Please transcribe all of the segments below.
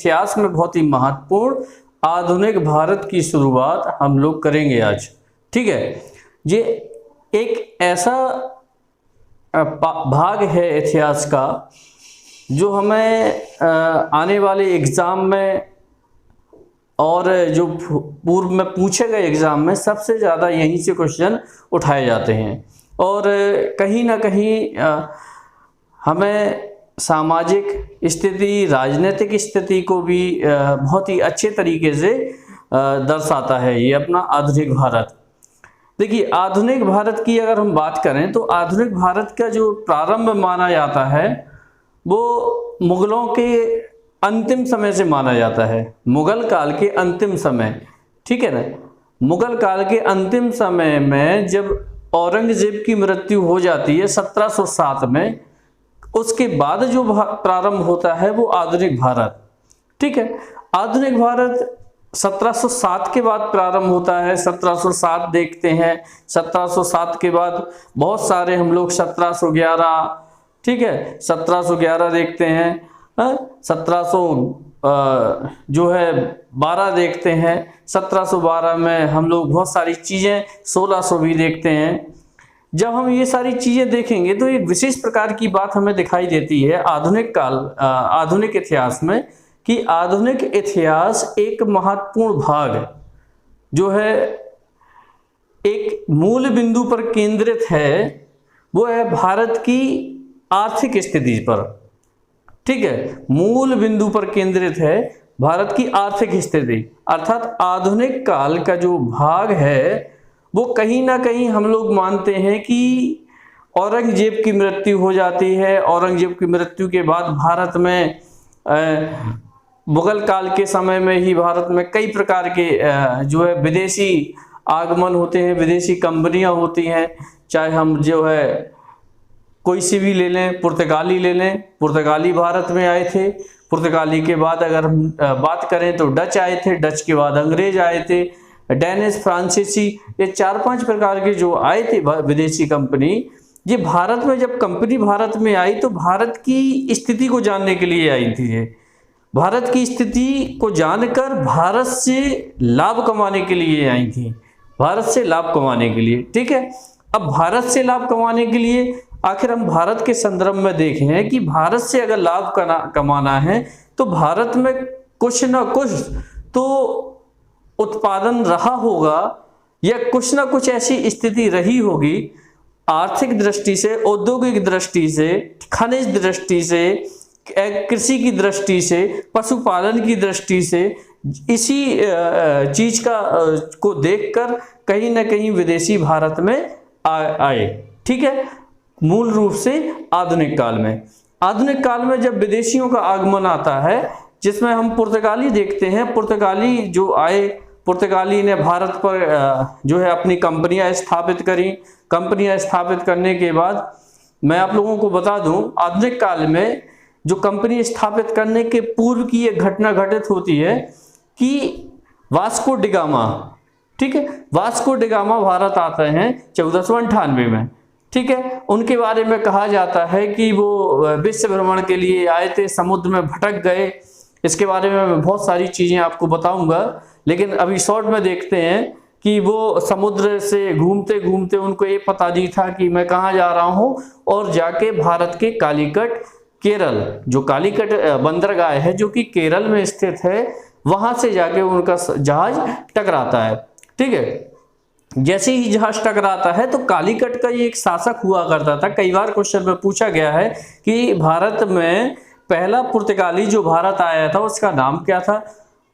इतिहास में बहुत ही महत्वपूर्ण आधुनिक भारत की शुरुआत हम लोग करेंगे आज। ठीक है, ये एक ऐसा भाग है इतिहास का जो हमें आने वाले एग्ज़ाम में और जो पूर्व में पूछे गए एग्ज़ाम में सबसे ज़्यादा यहीं से क्वेश्चन उठाए जाते हैं। और कहीं ना कहीं हमें सामाजिक स्थिति, राजनीतिक स्थिति को भी बहुत ही अच्छे तरीके से दर्शाता है ये अपना आधुनिक भारत। देखिए, आधुनिक भारत की अगर हम बात करें तो आधुनिक भारत का जो प्रारंभ माना जाता है वो मुगलों के अंतिम समय से माना जाता है, मुगल काल के अंतिम समय। ठीक है ना, मुगल काल के अंतिम समय में जब औरंगजेब की मृत्यु हो जाती है 1707 में, उसके बाद जो प्रारंभ होता है वो आधुनिक भारत। ठीक है, आधुनिक भारत 1707 के बाद प्रारंभ होता है। 1707 देखते हैं, 1707 के बाद बहुत सारे हम लोग 1711, ठीक है, 1711 देखते हैं, 1700 जो है 12 देखते हैं, 1712 में हम लोग बहुत सारी चीज़ें, 1600 भी देखते हैं। जब हम ये सारी चीज़ें देखेंगे तो एक विशेष प्रकार की बात हमें दिखाई देती है आधुनिक काल, आधुनिक इतिहास में, कि आधुनिक इतिहास एक महत्वपूर्ण भाग जो है एक मूल बिंदु पर केंद्रित है, वो है भारत की आर्थिक स्थिति पर। ठीक है, मूल बिंदु पर केंद्रित है भारत की आर्थिक स्थिति, अर्थात आधुनिक काल का जो भाग है वो कहीं ना कहीं हम लोग मानते हैं कि औरंगजेब की मृत्यु हो जाती है। औरंगजेब की मृत्यु के बाद भारत में मुगल काल के समय में ही भारत में कई प्रकार के जो है विदेशी आगमन होते हैं, विदेशी कंपनियां होती हैं। चाहे हम जो है कोई सी भी ले लें, पुर्तगाली ले लें, पुर्तगाली भारत में आए थे। पुर्तगाली के बाद अगर हम बात करें तो डच आए थे, डच के बाद अंग्रेज आए थे, डेनिश, फ्रांसीसी, ये 4-5 प्रकार के जो आए थे विदेशी कंपनी। ये भारत में जब कंपनी भारत में आई तो भारत की स्थिति को जानने के लिए आई थी। ये भारत की स्थिति को जानकर भारत से लाभ कमाने के लिए आई थी, भारत से लाभ कमाने के लिए। ठीक है, अब भारत से लाभ कमाने के लिए आखिर हम भारत के संदर्भ में देखें कि भारत से अगर लाभ कमाना है तो भारत में कुछ ना कुछ तो उत्पादन रहा होगा या कुछ ना कुछ ऐसी स्थिति रही होगी, आर्थिक दृष्टि से, औद्योगिक दृष्टि से, खनिज दृष्टि से, कृषि की दृष्टि से, पशुपालन की दृष्टि से, इसी चीज को देखकर कहीं ना कहीं विदेशी भारत में आए। ठीक है, मूल रूप से आधुनिक काल में, आधुनिक काल में जब विदेशियों का आगमन आता है, जिसमें हम पुर्तगाली देखते हैं। पुर्तगाली जो आए, पुर्तगाली ने भारत पर जो है अपनी कंपनियां स्थापित करी। कंपनियां स्थापित करने के बाद मैं आप लोगों को बता दूं, आधुनिक काल में जो कंपनी स्थापित करने के पूर्व की एक घटना घटित होती है कि वास्को डिगामा, ठीक है, वास्को डिगामा भारत आते हैं 1498 में। ठीक है, उनके बारे में कहा जाता है कि वो विश्व भ्रमण के लिए आए थे, समुद्र में भटक गए। इसके बारे में मैं बहुत सारी चीज़ें आपको बताऊंगा, लेकिन अभी शॉर्ट में देखते हैं कि वो समुद्र से घूमते घूमते उनको ये पता नहीं था कि मैं कहाँ जा रहा हूँ, और जाके भारत के कालीकट, केरल, जो कालीकट बंदरगाह है जो कि केरल में स्थित है, वहां से जाके उनका जहाज टकराता है। ठीक है, जैसे ही जहाज टकराता है तो कालीकट का ये एक शासक हुआ करता था। कई बार क्वेश्चन में पूछा गया है कि भारत में पहला पुर्तगाली जो भारत आया था उसका नाम क्या था?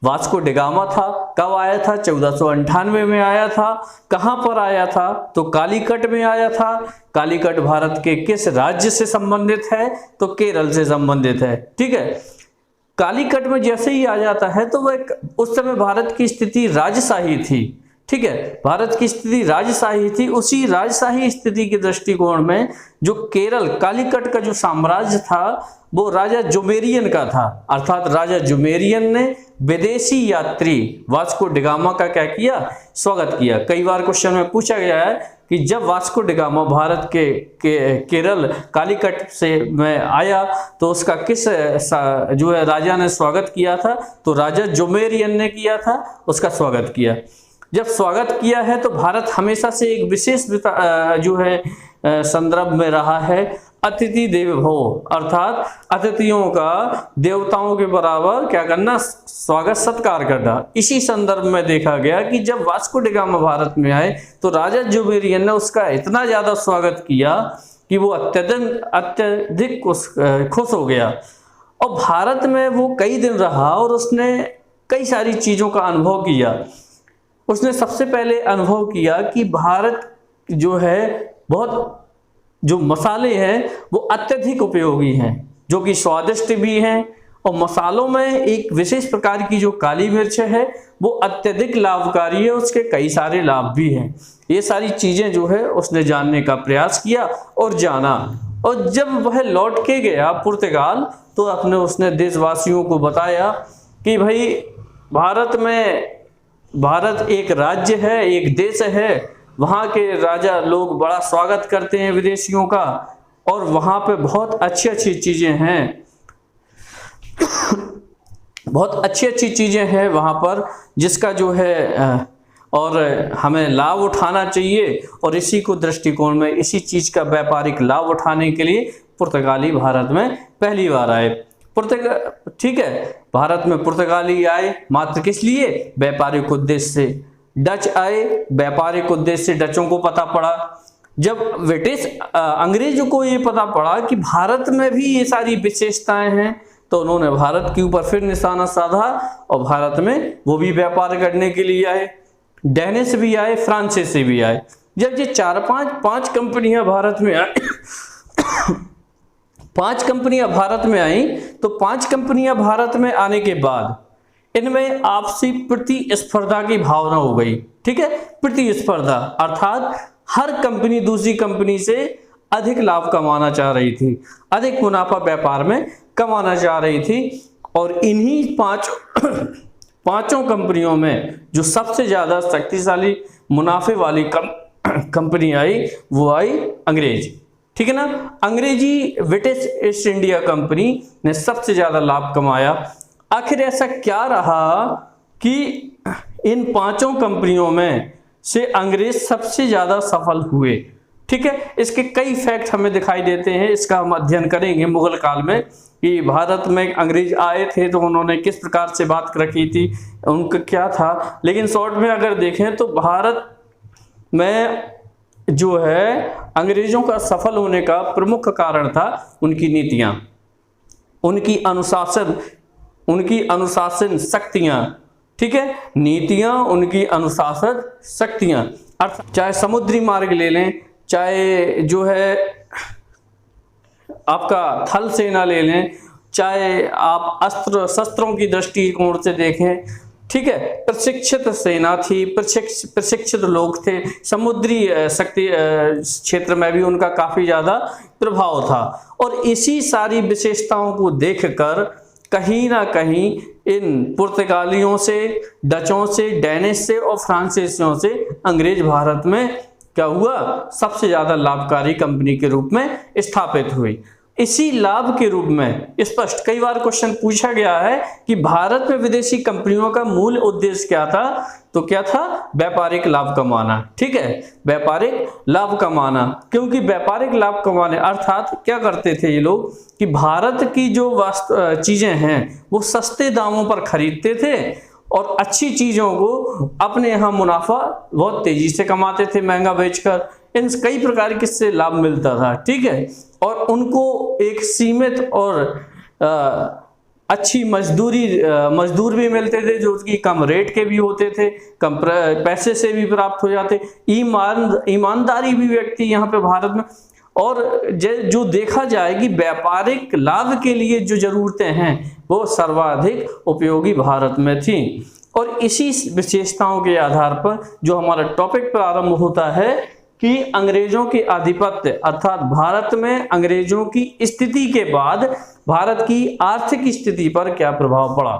वास्को डिगामा था। कब आया था? 1498 में आया था। कहां पर आया था? तो कालीकट में आया था। कालीकट भारत के किस राज्य से संबंधित है? तो केरल से संबंधित है। ठीक है, कालीकट में जैसे ही आ जाता है तो वह उस समय भारत की स्थिति राजशाही थी, ठीक है। भारत की स्थिति राजशाही थी, उसी राजशाही स्थिति के दृष्टिकोण में जो केरल कालीकट का जो साम्राज्य था वो राजा जुमेरियन का था, अर्थात राजा जुमेरियन ने विदेशी यात्री वास्को डिगामा का क्या किया, स्वागत किया। कई बार क्वेश्चन में पूछा गया है कि जब वास्को डिगामा भारत के केरल कालीकट से में आया तो उसका किस जो है राजा ने स्वागत किया था, तो राजा जुमेरियन ने किया था, उसका स्वागत किया। जब स्वागत किया है तो भारत हमेशा से एक विशेष जो है संदर्भ में रहा है अतिथि देवो भव, अर्थात अतिथियों का देवताओं के बराबर क्या करना, स्वागत सत्कार करना। इसी संदर्भ में देखा गया कि जब वास्को डिगामा भारत में आए तो राजा जुमेरियन ने उसका इतना ज्यादा स्वागत किया कि वो अत्यधिक खुश हो गया और भारत में वो कई दिन रहा और उसने कई सारी चीजों का अनुभव किया। उसने सबसे पहले अनुभव किया कि भारत जो है बहुत जो मसाले हैं वो अत्यधिक उपयोगी हैं, जो कि स्वादिष्ट भी हैं, और मसालों में एक विशेष प्रकार की जो काली मिर्च है वो अत्यधिक लाभकारी है, उसके कई सारे लाभ भी हैं। ये सारी चीजें जो है उसने जानने का प्रयास किया और जाना, और जब वह लौट के गया पुर्तगाल तो उसने देशवासियों को बताया कि भाई भारत एक राज्य है, एक देश है, वहाँ के राजा लोग बड़ा स्वागत करते हैं विदेशियों का, और वहाँ पे बहुत अच्छी अच्छी चीज़ें हैं बहुत अच्छी अच्छी चीज़ें हैं वहाँ पर, जिसका जो है और हमें लाभ उठाना चाहिए। और इसी को दृष्टिकोण में इसी चीज़ का व्यापारिक लाभ उठाने के लिए पुर्तगाली भारत में पहली बार आए। ठीक है, भारत में पुर्तगाली आए मात्र किस लिए, व्यापारिक उद्देश्य से। डच आए व्यापारिक उद्देश्य से, डचों को पता पड़ा। जब ब्रिटिश अंग्रेजों को ये पता पड़ा कि भारत में भी ये सारी विशेषताएं हैं तो उन्होंने भारत के ऊपर फिर निशाना साधा और भारत में वो भी व्यापार करने के लिए आए। डेनिश भी आए, फ्रांसीसी भी आए। जब ये पांच कंपनियां भारत में आई पांच कंपनियां भारत में आई तो पांच कंपनियां भारत में आने के बाद इनमें आपसी प्रतिस्पर्धा की भावना हो गई। ठीक है, प्रतिस्पर्धा अर्थात हर कंपनी दूसरी कंपनी से अधिक लाभ कमाना चाह रही थी, अधिक मुनाफा व्यापार में कमाना चाह रही थी। और इन्हीं पांचों कंपनियों में जो सबसे ज्यादा शक्तिशाली मुनाफे वाली कंपनी आई वो आई अंग्रेज। ठीक है ना, अंग्रेजी ब्रिटिश ईस्ट इंडिया कंपनी ने सबसे ज्यादा लाभ कमाया। आखिर ऐसा क्या रहा कि इन पांचों कंपनियों में से अंग्रेज सबसे ज्यादा सफल हुए। ठीक है, इसके कई फैक्ट हमें दिखाई देते हैं, इसका हम अध्ययन करेंगे मुगल काल में कि भारत में अंग्रेज आए थे तो उन्होंने किस प्रकार से बात रखी थी, उनका क्या था। लेकिन शॉर्ट में अगर देखें तो भारत में जो है अंग्रेजों का सफल होने का प्रमुख कारण था उनकी नीतियां, उनकी अनुशासन शक्तियां। ठीक है, नीतियां, उनकी अनुशासन शक्तियां, चाहे समुद्री मार्ग ले लें, चाहे जो है आपका थल सेना ले लें, चाहे आप अस्त्र शस्त्रों की दृष्टिकोण से देखें। ठीक है, प्रशिक्षित सेना थी, प्रशिक्षित लोग थे, समुद्री शक्ति क्षेत्र में भी उनका काफी ज्यादा प्रभाव था। और इसी सारी विशेषताओं को देखकर कहीं ना कहीं इन पुर्तगालियों से, डचों से, डेनिश से और फ्रांसीसियों से अंग्रेज भारत में क्या हुआ, सबसे ज्यादा लाभकारी कंपनी के रूप में स्थापित हुई। इसी लाभ के रूप में स्पष्ट कई बार क्वेश्चन पूछा गया है कि भारत में विदेशी कंपनियों का मूल उद्देश्य क्या था, तो क्या था, व्यापारिक लाभ कमाना। ठीक है, व्यापारिक लाभ कमाना, क्योंकि व्यापारिक लाभ कमाने अर्थात क्या करते थे ये लोग कि भारत की जो चीजें हैं वो सस्ते दामों पर खरीदते थे और अच्छी चीजों को अपने यहाँ मुनाफा बहुत तेजी से कमाते थे महंगा बेचकर। इन कई प्रकार के इससे लाभ मिलता था। ठीक है, और उनको एक सीमित और अच्छी मजदूर भी मिलते थे जो कि कम रेट के भी होते थे, कम पैसे से भी प्राप्त हो जाते। ईमानदारी भी व्यक्ति यहाँ पे भारत में, और जो देखा जाए कि व्यापारिक लाभ के लिए जो जरूरतें हैं वो सर्वाधिक उपयोगी भारत में थी। और इसी विशेषताओं के आधार पर जो हमारा टॉपिक प्रारंभ होता है कि अंग्रेजों के आधिपत्य अर्थात भारत में अंग्रेजों की स्थिति के बाद भारत की आर्थिक स्थिति पर क्या प्रभाव पड़ा।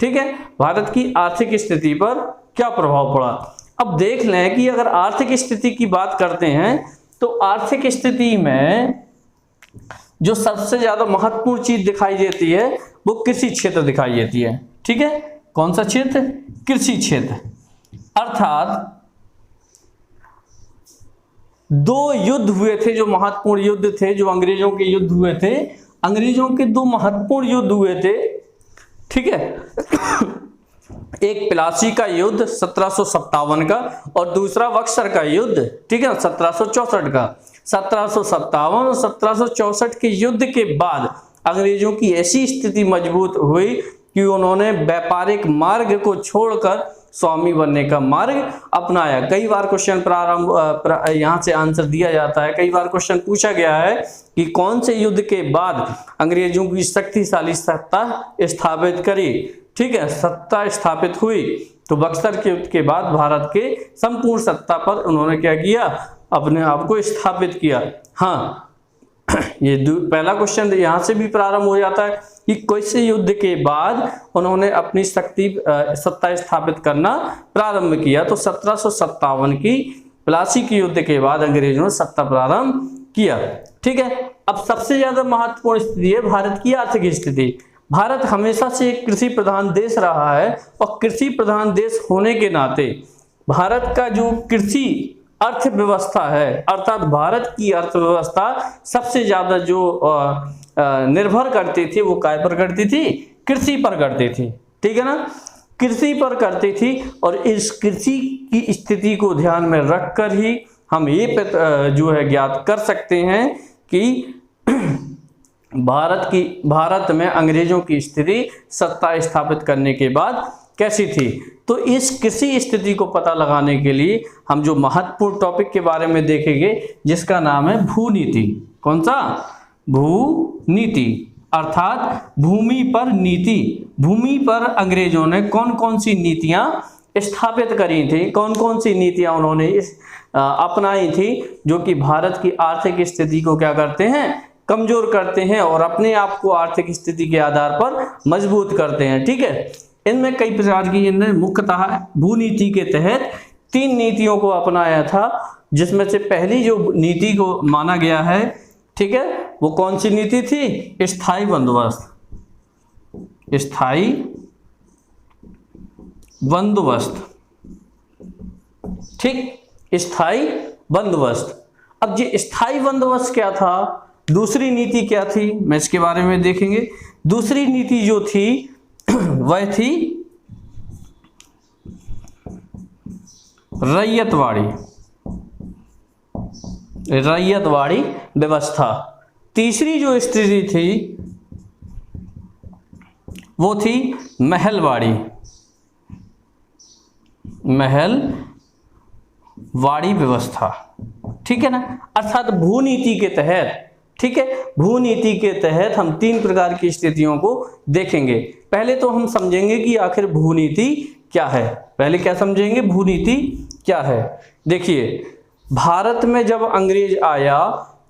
ठीक है, भारत की आर्थिक स्थिति पर क्या प्रभाव पड़ा। अब देख लें कि अगर आर्थिक स्थिति की बात करते हैं तो आर्थिक स्थिति में जो सबसे ज्यादा महत्वपूर्ण चीज दिखाई देती है वो कृषि क्षेत्र दिखाई देती है। ठीक है, कौन सा क्षेत्र? कृषि क्षेत्र। अर्थात दो युद्ध हुए थे जो महत्वपूर्ण युद्ध थे, जो अंग्रेजों के युद्ध हुए थे। अंग्रेजों के दो महत्वपूर्ण युद्ध हुए थे। ठीक है, एक प्लासी का युद्ध 1757 का और दूसरा बक्सर का युद्ध, ठीक है, 1764 का। 1757 और 1764 के युद्ध के बाद अंग्रेजों की ऐसी स्थिति मजबूत हुई कि उन्होंने व्यापारिक मार्ग को छोड़कर स्वामी बनने का मार्ग अपनाया। कई बार क्वेश्चन यहाँ से आंसर दिया जाता है, कई बार क्वेश्चन पूछा गया है कि कौन से युद्ध के बाद अंग्रेजों की शक्तिशाली सत्ता स्थापित करी। ठीक है, सत्ता स्थापित हुई तो बक्सर के युद्ध के बाद भारत के संपूर्ण सत्ता पर उन्होंने क्या किया? अपने आप को स्थापित किया। हाँ, ये पहला क्वेश्चन यहाँ से भी प्रारंभ हो जाता है कि कैसे युद्ध के बाद उन्होंने अपनी सत्ता स्थापित करना प्रारंभ किया। तो 1757 की प्लासी के युद्ध के बाद अंग्रेजों ने सत्ता प्रारंभ किया। ठीक है, अब सबसे ज्यादा महत्वपूर्ण स्थिति है भारत की आर्थिक स्थिति। भारत हमेशा से एक कृषि प्रधान देश रहा है और कृषि प्रधान देश होने के नाते भारत का जो कृषि अर्थव्यवस्था है अर्थात भारत की अर्थव्यवस्था सबसे ज्यादा जो निर्भर करती थी वो काय पर करती थी? कृषि पर करती थी। ठीक है ना, कृषि पर करती थी। और इस कृषि की स्थिति को ध्यान में रखकर ही हम ये जो है ज्ञात कर सकते हैं कि भारत में अंग्रेजों की स्थिति सत्ता स्थापित करने के बाद कैसी थी। तो इस कृषि स्थिति को पता लगाने के लिए हम जो महत्वपूर्ण टॉपिक के बारे में देखेंगे जिसका नाम है भूनीति। कौन सा? भूनीति अर्थात भूमि पर नीति। भूमि पर अंग्रेजों ने कौन कौन सी नीतियां स्थापित करी थी, कौन कौन सी नीतियां उन्होंने अपनाई थी जो कि भारत की आर्थिक स्थिति को क्या करते हैं? कमजोर करते हैं और अपने आप को आर्थिक स्थिति के आधार पर मजबूत करते हैं। ठीक है, इनमें कई प्रकार की इन्होंने मुख्यतः भूनीति के तहत 3 नीतियों को अपनाया था, जिसमें से पहली जो नीति को माना गया है, ठीक है, वो कौन सी नीति थी? स्थायी बंदोबस्त। स्थायी बंदोबस्त। ठीक, स्थायी बंदोबस्त। अब ये स्थायी बंदोबस्त क्या था? दूसरी नीति क्या थी? मैं इसके बारे में देखेंगे। दूसरी नीति जो थी वह थी रैयतवाड़ी व्यवस्था। तीसरी जो स्थिति थी वो थी महलवाड़ी व्यवस्था। ठीक है ना, अर्थात भूनीति के तहत, ठीक है, भूनीति के तहत हम 3 प्रकार की स्थितियों को देखेंगे। पहले तो हम समझेंगे कि आखिर भूनीति क्या है। पहले क्या समझेंगे? भूनीति क्या है। देखिए, भारत में जब अंग्रेज आया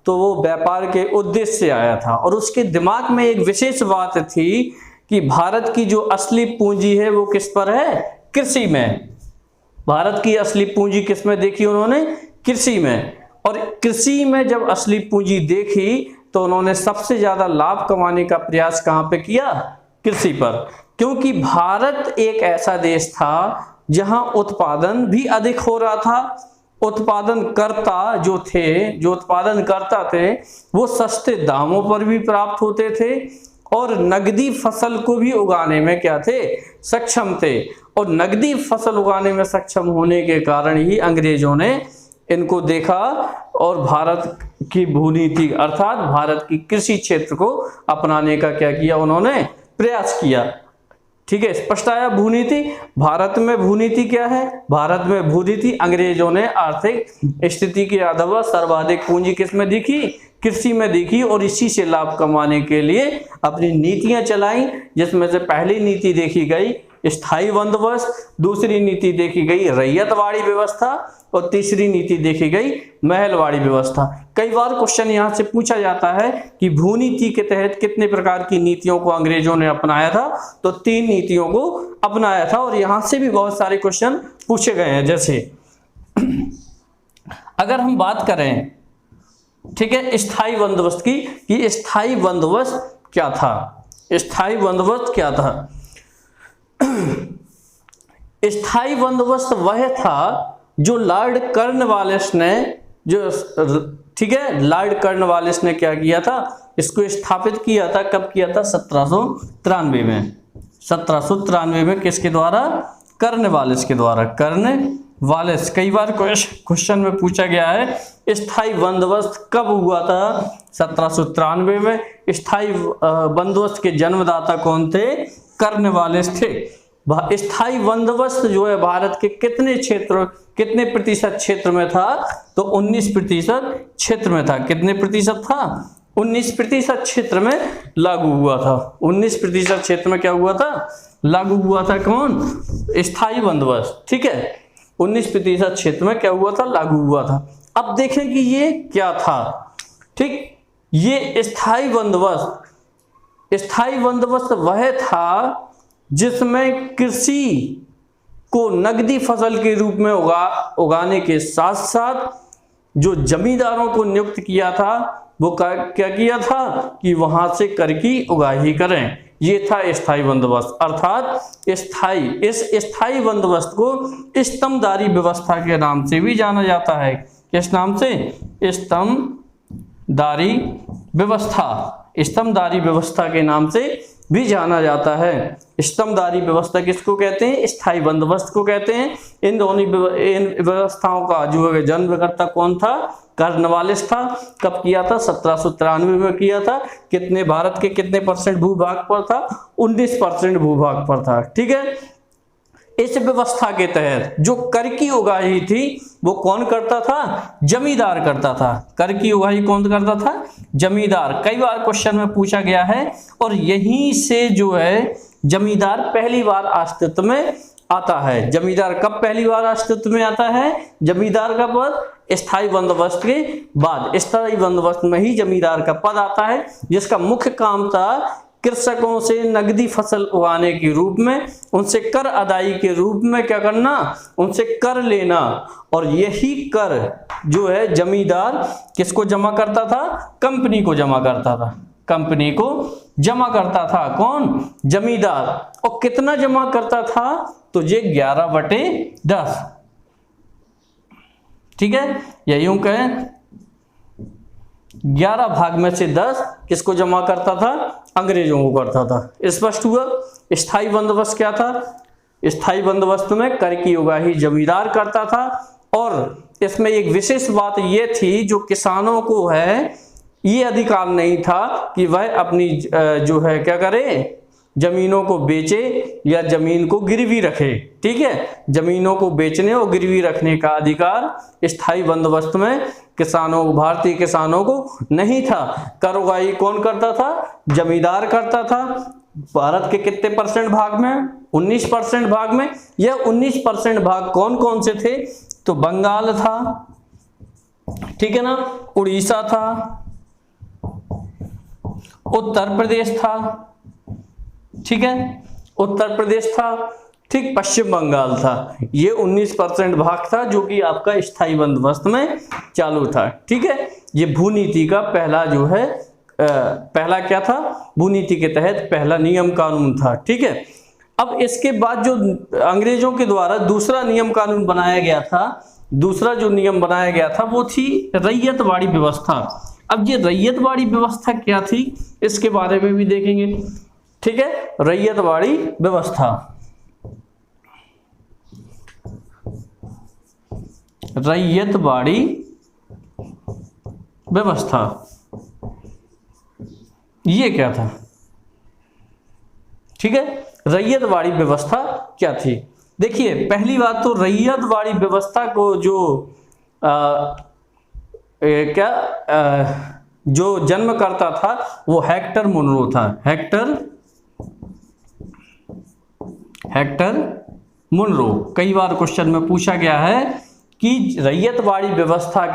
तो वो व्यापार के उद्देश्य से आया था और उसके दिमाग में एक विशेष बात थी कि भारत की जो असली पूंजी है वो किस पर है? कृषि में। भारत की असली पूंजी किस में देखी उन्होंने? कृषि में। और कृषि में जब असली पूंजी देखी तो उन्होंने सबसे ज्यादा लाभ कमाने का प्रयास कहां पे किया? कृषि पर। क्योंकि भारत एक ऐसा देश था जहां उत्पादन भी अधिक हो रहा था। उत्पादनकर्ता जो उत्पादन करता थे वो सस्ते दामों पर भी प्राप्त होते थे और नगदी फसल को भी उगाने में क्या थे? सक्षम थे। और नगदी फसल उगाने में सक्षम होने के कारण ही अंग्रेजों ने इनको देखा और भारत की भूनीति अर्थात भारत की कृषि क्षेत्र को अपनाने का क्या किया? उन्होंने प्रयास किया। ठीक है, स्पष्ट आया? भूनीति, भारत में भूनीति क्या है? भारत में भूनीति अंग्रेजों ने आर्थिक स्थिति के आधार पर सर्वाधिक पूंजी किस में देखी? कृषि में देखी और इसी से लाभ कमाने के लिए अपनी नीतियां चलाई, जिसमें से पहली नीति देखी गई स्थायी बंदोबस्त, दूसरी नीति देखी गई रैयतवाड़ी व्यवस्था और तीसरी नीति देखी गई महलवाड़ी व्यवस्था। कई बार क्वेश्चन यहाँ से पूछा जाता है कि भूनीति के तहत कितने प्रकार की नीतियों को अंग्रेजों ने अपनाया था, तो 3 नीतियों को अपनाया था और यहाँ से भी बहुत सारे क्वेश्चन पूछे गए हैं। जैसे अगर हम बात करें, ठीक है, स्थायी बंदोबस्त की, कि स्थायी बंदोबस्त क्या था, स्थायी बंदोबस्त क्या था। स्थायी बंदोबस्त वह था जो लॉर्ड कॉर्नवालिस ने, जो, ठीक है, लॉर्ड कॉर्नवालिस ने क्या किया था, इसको स्थापित किया था। कब किया था? 1793 में। 1793 में किसके द्वारा? कॉर्नवालिस के द्वारा। कॉर्नवालिस, कई बार क्वेश्चन में पूछा गया है स्थायी बंदोबस्त कब हुआ था? 1793 में। स्थायी बंदोबस्त के जन्मदाता कौन थे? कॉर्नवालिस थे। स्थायी बंदोबस्त जो है भारत के कितने प्रतिशत क्षेत्र में था? तो 19% क्षेत्र में था। कितने प्रतिशत था? 19% क्षेत्र में लागू हुआ था। 19% क्षेत्र में क्या हुआ था? लागू हुआ था। कौन? स्थायी बंदोबस्त, ठीक है, 19% क्षेत्र में क्या हुआ था? लागू हुआ था। अब देखें कि ये क्या था, ठीक, ये स्थायी बंदोबस्त वह था जिसमें कृषि को नगदी फसल के रूप में उगाने के साथ साथ जो जमींदारों को नियुक्त किया था वो क्या किया था कि वहां से कर की उगाही करें। ये था स्थायी बंदोबस्त। अर्थात इस स्थायी बंदोबस्त को स्तंभदारी व्यवस्था के नाम से भी जाना जाता है। किस नाम से? स्तंभदारी व्यवस्था। स्तंभदारी व्यवस्था के नाम से भी जाना जाता है। स्तंभदारी व्यवस्था किसको कहते हैं? स्थायी बंदोबस्त को कहते हैं। इन व्यवस्थाओं का जो जन्मकर्ता कौन था? कॉर्नवालिस था। कब किया था? 1793 में किया था। कितने, भारत के कितने % भूभाग पर था? 19% भूभाग पर था, ठीक है। इस व्यवस्था के तहत जो कर की उगाही थी वो कौन करता था? जमींदार करता था। कर की उगाही कौन करता था? जमींदार। कई बार क्वेश्चन में पूछा गया है और यहीं से जो है जमींदार पहली बार अस्तित्व में आता है। जमींदार कब पहली बार अस्तित्व में आता है? जमींदार का पद स्थायी बंदोबस्त के बाद। स्थायी बंदोबस्त में ही जमींदार का पद आता है, जिसका मुख्य काम था कृषकों से नगदी फसल उगाने के रूप में, उनसे कर अदाई के रूप में क्या करना? उनसे कर लेना। और यही कर जो है जमींदार किसको जमा करता था? कंपनी को जमा करता था। कंपनी को जमा करता था कौन? जमींदार। और कितना जमा करता था? तो ये 11/10, ठीक है, या यूं कहें 11 भाग में से 10 किसको जमा करता था? अंग्रेजों को करता था। स्पष्ट हुआ? स्थायी बंदोबस्त क्या था? स्थायी बंदोबस्त में कर की उगाही जमींदार करता था। और इसमें एक विशेष बात यह थी, जो किसानों को है ये अधिकार नहीं था कि वह अपनी जो है क्या करे, जमीनों को बेचे या जमीन को गिरवी रखे, ठीक है। जमीनों को बेचने और गिरवी रखने का अधिकार स्थायी बंदोबस्त में किसानों, भारतीय किसानों को नहीं था। कर उगाही कौन करता था? जमींदार करता था। भारत के कितने % भाग में? 19% भाग में। यह 19% भाग कौन कौन से थे? तो बंगाल था, ठीक है ना, उड़ीसा था, उत्तर प्रदेश था, ठीक है, उत्तर प्रदेश था, ठीक, पश्चिम बंगाल था। ये 19% भाग था जो कि आपका स्थायी बंदोबस्त में चालू था, ठीक है। ये भूनीति का पहला जो है पहला क्या था? भूनीति के तहत पहला नियम कानून था, ठीक है। अब इसके बाद जो अंग्रेजों के द्वारा दूसरा नियम कानून बनाया गया था, दूसरा जो नियम बनाया गया था वो थी रैयतवाड़ी व्यवस्था। अब ये रैयतवाड़ी व्यवस्था क्या थी इसके बारे में भी देखेंगे, ठीक है। रैयतवाड़ी व्यवस्था, रैयतवाड़ी व्यवस्था ये क्या था, ठीक है। रैयतवाड़ी व्यवस्था क्या थी? देखिए, पहली बात तो रैयतवाड़ी व्यवस्था को जो जो जन्म करता था वो हेक्टर मुनरो था। Hector Munro. कई बार क्वेश्चन में पूछा गया है कि रैयतवाड़ी व्यवस्था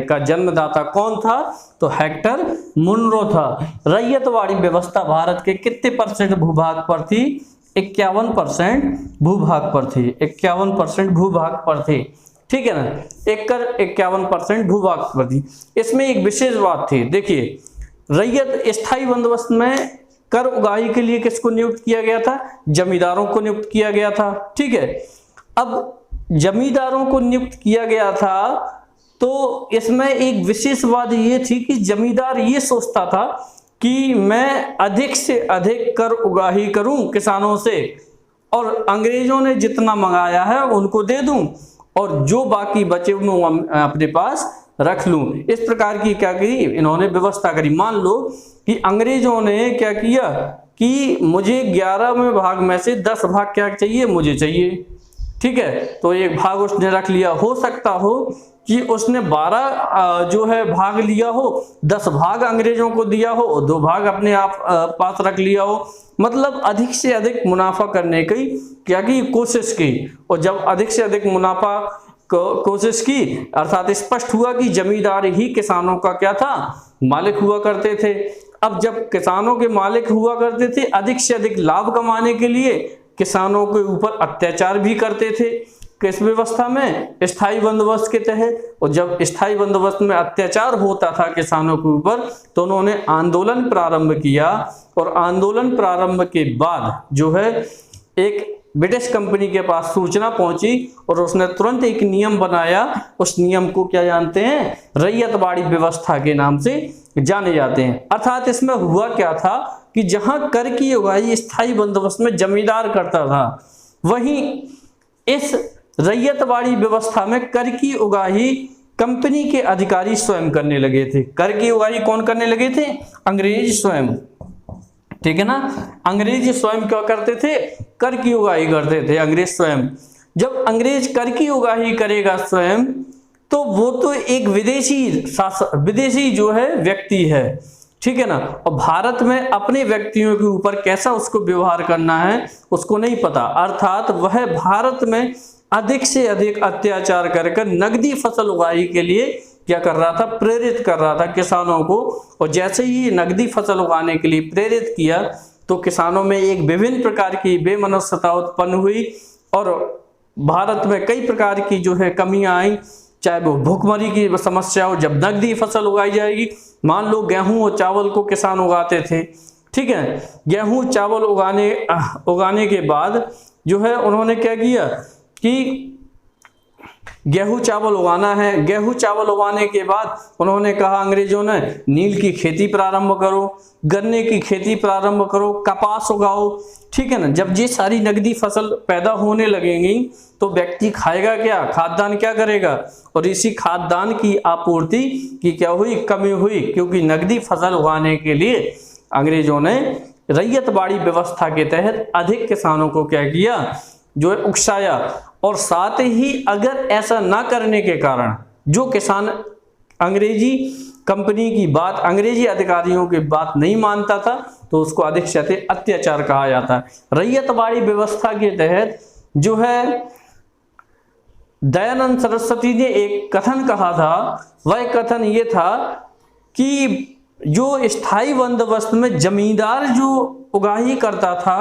का जन्मदाता कौन था, तो हेक्टर मुनरो था। रैयतवाड़ी व्यवस्था भारत के कितने परसेंट भूभाग पर थी? 51% भूभाग पर थी, 51% भूभाग पर थी, ठीक है ना। 51% भूभाग पर थी। इसमें एक विशेष बात थी, देखिए रैयत स्थायी बंदोबस्त में कर उगाही के लिए किसको नियुक्त किया गया था? जमींदारों को नियुक्त किया गया था, ठीक है। अब जमींदारों को नियुक्त किया गया था तो इसमें एक विशेष बात ये थी कि जमींदार ये सोचता था कि मैं अधिक से अधिक कर उगाही करूं किसानों से और अंग्रेजों ने जितना मंगाया है उनको दे दूं और जो बाकी बचे वो अपने पास रख लूं। इस प्रकार की क्या की इन्होंने व्यवस्था करी। मान लो कि अंग्रेजों ने क्या किया कि मुझे 11 में भाग में से 10 भाग क्या चाहिए? मुझे चाहिए, ठीक है। तो एक भाग उसने रख लिया। हो सकता हो कि उसने 12 जो है भाग लिया हो, 10 भाग अंग्रेजों को दिया हो और 2 भाग अपने आप पास रख लिया हो। मतलब अधिक से अधिक मुनाफा करने की क्या की कोशिश की, और जब अधिक से अधिक मुनाफा कोशिश की अर्थात स्पष्ट हुआ कि जमींदार ही किसानों का क्या था? मालिक हुआ करते थे। अब जब किसानों के मालिक हुआ करते थे, अधिक से अधिक लाभ कमाने के लिए किसानों के ऊपर अत्याचार भी करते थे। किस व्यवस्था में? स्थायी बंदोबस्त के तहत। और जब स्थायी बंदोबस्त में अत्याचार होता था किसानों के ऊपर तो उन्होंने आंदोलन प्रारंभ किया, और आंदोलन प्रारंभ के बाद जो है एक ब्रिटिश कंपनी के पास सूचना पहुंची और उसने तुरंत एक नियम बनाया। उस नियम को क्या जानते हैं? रैयतवाड़ी व्यवस्था के नाम से जाने जाते हैं। अर्थात इसमें हुआ क्या था कि जहां कर की उगाही स्थायी बंदोबस्त में जमींदार करता था, वहीं इस रैयतवाड़ी व्यवस्था में कर की उगाही कंपनी के अधिकारी स्वयं करने लगे थे। कर की उगाही कौन करने लगे थे? अंग्रेज स्वयं, ठीक है ना। अंग्रेज स्वयं क्या करते थे? कर की उगाही करते थे, अंग्रेज स्वयं। जब अंग्रेज कर की उगाही करेगा स्वयं तो वो तो एक विदेशी जो है व्यक्ति है, ठीक है ना। और भारत में अपने व्यक्तियों के ऊपर कैसा उसको व्यवहार करना है उसको नहीं पता। अर्थात वह भारत में अधिक से अधिक अत्याचार कर नकदी फसल उगाही के लिए क्या कर रहा था? प्रेरित कर रहा था किसानों को। और जैसे ही नकदी फसल उगाने के लिए प्रेरित किया तो किसानों में एक विभिन्न प्रकार की बेमनस्यता उत्पन्न हुई और भारत में कई प्रकार की जो है कमियां आई, चाहे वो भूखमरी की समस्या हो। जब नकदी फसल उगाई जाएगी, मान लो गेहूं और चावल को किसान उगाते थे, ठीक है। गेहूं चावल उगाने के बाद जो है उन्होंने क्या किया कि गेहूं चावल उगाना है। गेहूं चावल उगाने के बाद उन्होंने कहा अंग्रेजों ने, नील की खेती प्रारंभ करो, गन्ने की खेती प्रारंभ करो, कपास उगाओ, ठीक है ना। जब ये सारी नकदी फसल पैदा होने लगेंगी तो व्यक्ति खाएगा क्या? खाद्यान्न क्या करेगा? और इसी खाद्यान्न की आपूर्ति की क्या हुई? कमी हुई, क्योंकि नकदी फसल उगाने के लिए अंग्रेजों ने रैयतवाड़ी व्यवस्था के तहत अधिक किसानों को क्या किया? जो है उकसाया। और साथ ही अगर ऐसा ना करने के कारण जो किसान अंग्रेजी कंपनी की बात, अंग्रेजी अधिकारियों की बात नहीं मानता था तो उसको अधिक से अधिक अत्याचार कहा जाता है। रैयतवाड़ी व्यवस्था के तहत जो है दयानंद सरस्वती ने एक कथन कहा था। वह कथन ये था कि जो स्थायी बंदोबस्त में जमींदार जो उगाही करता था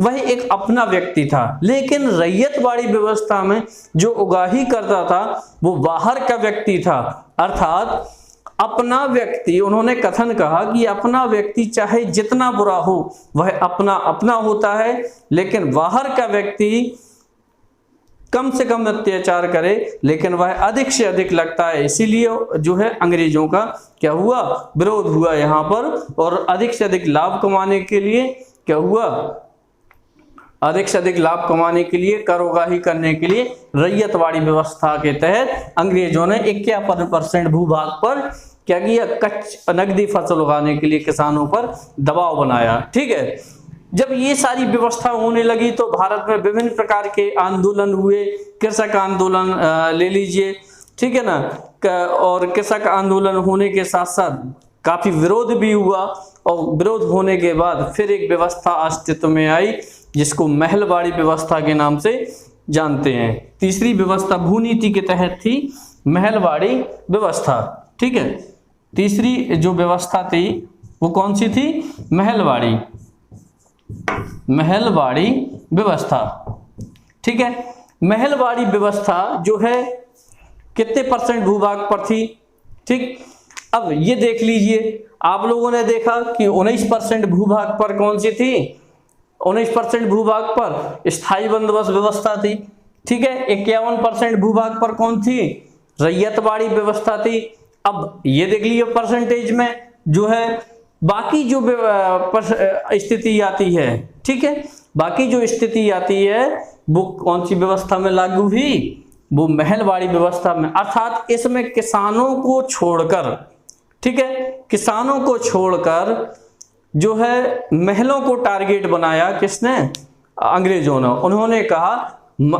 वह एक अपना व्यक्ति था, लेकिन रैयतवाड़ी व्यवस्था में जो उगाही करता था वो बाहर का व्यक्ति था। अर्थात अपना व्यक्ति, उन्होंने कथन कहा कि अपना व्यक्ति चाहे जितना बुरा हो वह अपना अपना होता है, लेकिन बाहर का व्यक्ति कम से कम अत्याचार करे लेकिन वह अधिक से अधिक लगता है। इसीलिए जो है अंग्रेजों का क्या हुआ? विरोध हुआ यहाँ पर। और अधिक से अधिक लाभ कमाने के लिए क्या हुआ? अधिक से अधिक लाभ कमाने के लिए, कर उगाही करने के लिए रैयतवाड़ी व्यवस्था के तहत अंग्रेजों ने 51% भूभाग पर क्या किया? नकदी फसल उगाने के लिए किसानों पर दबाव बनाया, ठीक है। जब ये सारी व्यवस्था होने लगी तो भारत में विभिन्न प्रकार के आंदोलन हुए। कृषक आंदोलन ले लीजिए, ठीक है ना। और कृषक आंदोलन होने के साथ साथ काफी विरोध भी हुआ, और विरोध होने के बाद फिर एक व्यवस्था अस्तित्व में आई जिसको महलवाड़ी व्यवस्था के नाम से जानते हैं। तीसरी व्यवस्था भूनीति के तहत थी महलवाड़ी व्यवस्था। ठीक है, तीसरी जो व्यवस्था थी वो कौन सी थी? महलवाड़ी व्यवस्था। ठीक है, महलवाड़ी व्यवस्था जो है कितने % भूभाग पर थी? ठीक, अब ये देख लीजिए, आप लोगों ने देखा कि 19% भूभाग पर कौन सी थी? 19% भूभाग पर स्थायी बंदोबस्त व्यवस्था थी। ठीक है, 51% भूभाग पर कौन थी? रैयतवाड़ी व्यवस्था थी। अब ये देख लीजिए परसेंटेज में जो है बाकी जो स्थिति आती है, ठीक है, बाकी जो स्थिति आती है वो कौन सी व्यवस्था में लागू हुई? वो महलवाड़ी व्यवस्था में। अर्थात इसमें किसानों को छोड़कर, ठीक है, किसानों को छोड़कर जो है महलों को टारगेट बनाया किसने? अंग्रेजों ने। उन्होंने कहा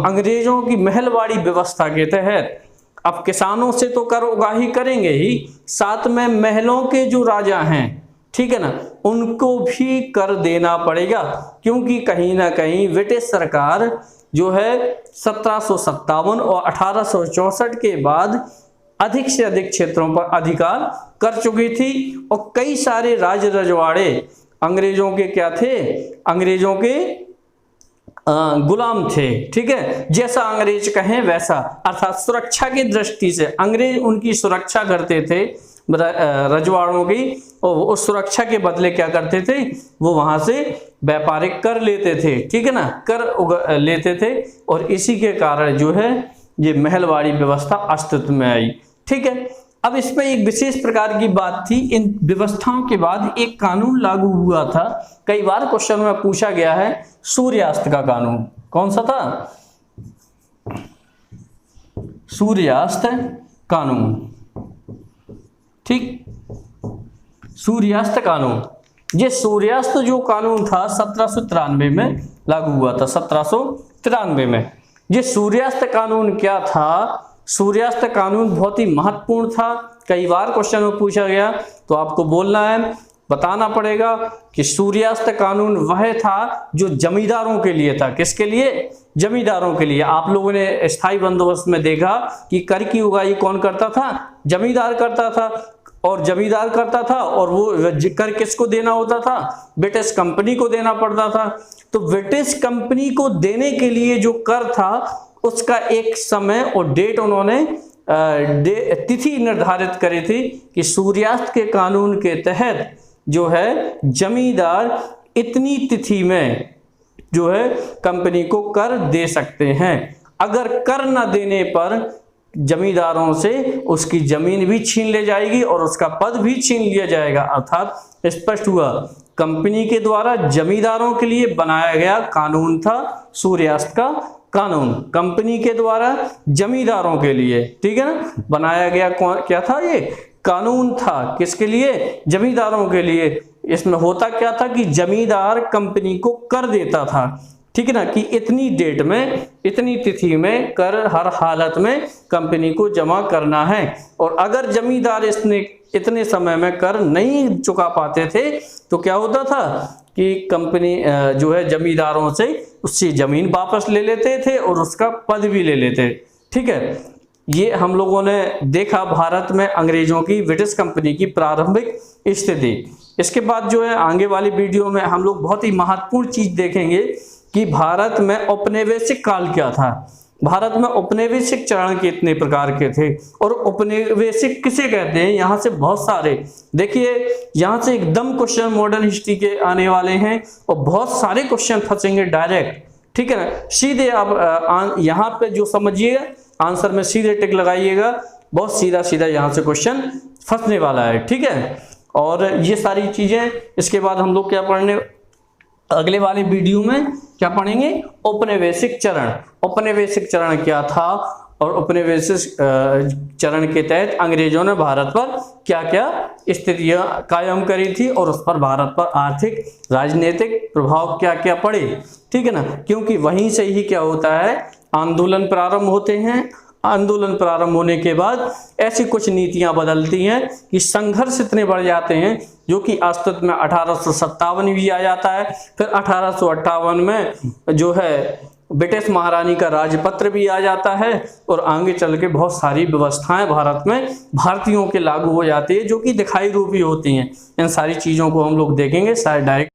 अंग्रेजों की महलवाड़ी व्यवस्था के तहत अब किसानों से तो कर उगाही करेंगे ही, साथ में महलों के जो राजा हैं, ठीक है ना, उनको भी कर देना पड़ेगा, क्योंकि कहीं ना कहीं ब्रिटिश सरकार जो है 1757 और 1864 के बाद अधिक से अधिक क्षेत्रों पर अधिकार कर चुकी थी और कई सारे राज रजवाड़े अंग्रेजों के क्या थे? अंग्रेजों के गुलाम थे। ठीक है, जैसा अंग्रेज कहें वैसा, अर्थात सुरक्षा की दृष्टि से अंग्रेज उनकी सुरक्षा करते थे रजवाड़ों की, और उस सुरक्षा के बदले क्या करते थे? वो वहां से व्यापारिक कर लेते थे। ठीक है ना, कर लेते थे, और इसी के कारण जो है ये महलवाड़ी व्यवस्था अस्तित्व में आई। ठीक है, अब इसमें एक विशेष प्रकार की बात थी, इन व्यवस्थाओं के बाद एक कानून लागू हुआ था, कई बार क्वेश्चन में पूछा गया है, सूर्यास्त का कानून। कौन सा था? सूर्यास्त कानून। ठीक, सूर्यास्त कानून। ये सूर्यास्त जो कानून था 1793 में लागू हुआ था, 1793 में। ये सूर्यास्त कानून क्या था? सूर्यास्त कानून बहुत ही महत्वपूर्ण था, कई बार क्वेश्चन में पूछा गया, तो आपको बोलना है, बताना पड़ेगा कि सूर्यास्त कानून वह था जो जमींदारों के लिए था। किसके लिए? जमींदारों के लिए। आप लोगों ने स्थायी बंदोबस्त में देखा कि कर की उगाही कौन करता था? जमींदार करता था, और जमींदार करता था, और वो कर किसको देना होता था? ब्रिटिश कंपनी को देना पड़ता था। तो ब्रिटिश कंपनी को देने के लिए जो कर था उसका एक समय और डेट उन्होंने तिथि निर्धारित करी थी कि सूर्यास्त के कानून के तहत जो है जमींदार इतनी तिथि में जो है कंपनी को कर दे सकते हैं। अगर कर न देने पर जमींदारों से उसकी जमीन भी छीन ले जाएगी और उसका पद भी छीन लिया जाएगा। अर्थात स्पष्ट हुआ, कंपनी के द्वारा जमींदारों के लिए बनाया गया कानून था सूर्यास्त का कानून, कंपनी के द्वारा जमींदारों के लिए, ठीक है ना, बनाया गया क्या था? ये कानून था। किसके लिए? जमींदारों के लिए। इसमें होता क्या था कि जमींदार कंपनी को कर देता था, ठीक है ना, कि इतनी डेट में, इतनी तिथि में कर हर हालत में कंपनी को जमा करना है। और अगर जमींदार इतने समय में कर नहीं चुका पाते थे तो क्या होता था कि कंपनी जो है जमींदारों से उससे जमीन वापस ले लेते थे और उसका पद भी ले लेते। ठीक है, ये हम लोगों ने देखा भारत में अंग्रेजों की, ब्रिटिश कंपनी की प्रारंभिक स्थिति। इसके बाद जो है आगे वाली वीडियो में हम लोग बहुत ही महत्वपूर्ण चीज देखेंगे कि भारत में औपनिवेशिक काल क्या था, भारत में औपनिवेशिक चरण कितने प्रकार के थे, और औपनिवेशिक किसे कहते हैं। यहाँ से बहुत सारे, देखिए यहाँ से एकदम क्वेश्चन मॉडर्न हिस्ट्री के आने वाले हैं और बहुत सारे क्वेश्चन फंसेंगे डायरेक्ट, ठीक है ना। सीधे आप यहाँ पे जो समझिएगा आंसर में सीधे टिक लगाइएगा, बहुत सीधा सीधा यहाँ से क्वेश्चन फंसने वाला है, ठीक है। और ये सारी चीजें इसके बाद हम लोग क्या पढ़ने, अगले वाले वीडियो में क्या पढ़ेंगे, औपनिवेशिक चरण। औपनिवेशिक चरण क्या था और औपनिवेशिक चरण के तहत अंग्रेजों ने भारत पर क्या क्या स्थितियां कायम करी थी और उस पर भारत पर आर्थिक राजनीतिक प्रभाव क्या क्या पड़े, ठीक है ना। क्योंकि वहीं से ही क्या होता है, आंदोलन प्रारंभ होते हैं, आंदोलन प्रारंभ होने के बाद ऐसी कुछ नीतियां बदलती हैं कि संघर्ष इतने बढ़ जाते हैं, जो कि अस्तित्व में 1857 भी आ जाता है। फिर 1858 में जो है ब्रिटिश महारानी का राजपत्र भी आ जाता है, और आगे चल के बहुत सारी व्यवस्थाएं भारत में भारतीयों के लागू हो जाती है, जो कि दिखाई रूपी होती हैं। इन सारी चीज़ों को हम लोग देखेंगे शायद डायरेक्ट